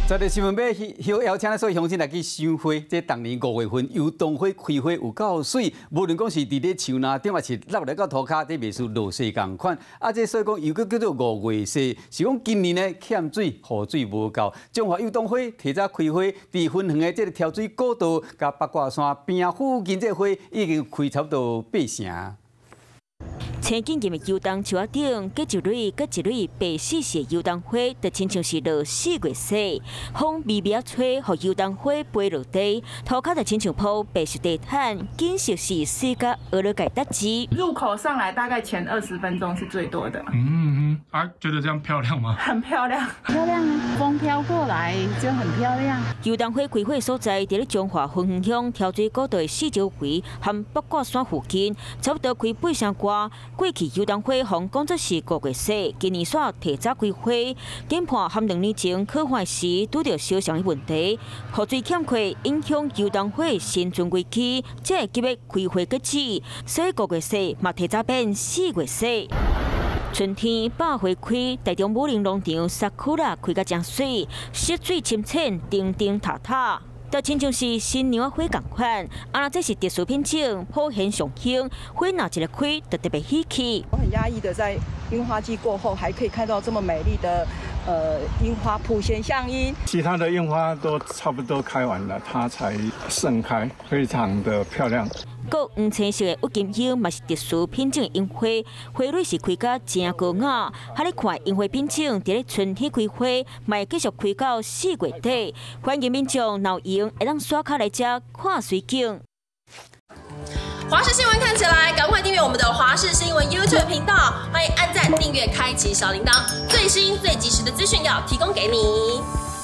在个新闻要邀请所有乡亲来去赏花。这当年5月份油桐花开花有够水，无论讲是伫咧树林顶，还是落来到涂骹，这袂输落雪同款。这所以讲又叫做5月雪，是讲今年呢欠水，雨水无够。中华油桐花提早开花，伫分园的这个跳水古道、甲八卦山边附近，这花已经开差不多8成。 青景景的油桐树仔顶，结一蕊结一蕊白丝丝的油桐花，就亲像是落4月雪。风微微啊吹，互油桐花飞落地，涂骹就亲像铺白色地毯，景色是水甲鹅了盖搭子。入口上来大概前20分钟是最多的。觉得这样漂亮吗？很漂亮，漂亮啊！风飘过来就很漂亮。油桐花开花所在，伫咧中华分园乡跳水古道的四周围和八卦山附近，差不多开8成外。 过去油桐花红讲作是5月雪，今年煞提早开花，研判和2年前开花时拄到相像的问题，雨水欠缺影响油桐花生存危机，才会急要开花结籽，所以5月雪嘛提早变4月雪。 春天百花开，台中武林农场萨库拉开甲真水，色水深浅，叮叮塔塔。 就亲像是新娘花同款，那这是特殊品种，普遍上香。花哪一个开，就特别喜气。我很压抑的，在樱花季过后，还可以看到这么美丽的樱花普贤相依。其他的樱花都差不多开完了，它才盛开，非常的漂亮。 个黄青色的郁金香嘛是特殊品种的樱花，花蕊是开甲真高雅。哈你看樱花品种，伫咧春天开花，嘛会继续开到4月底。欢迎民众闹营会当刷卡来遮看水景。华视新闻看起来，赶快订阅我们的华视新闻 YouTube 频道，欢迎按赞、订阅、开启小铃铛，最新最及时的资讯要提供给你。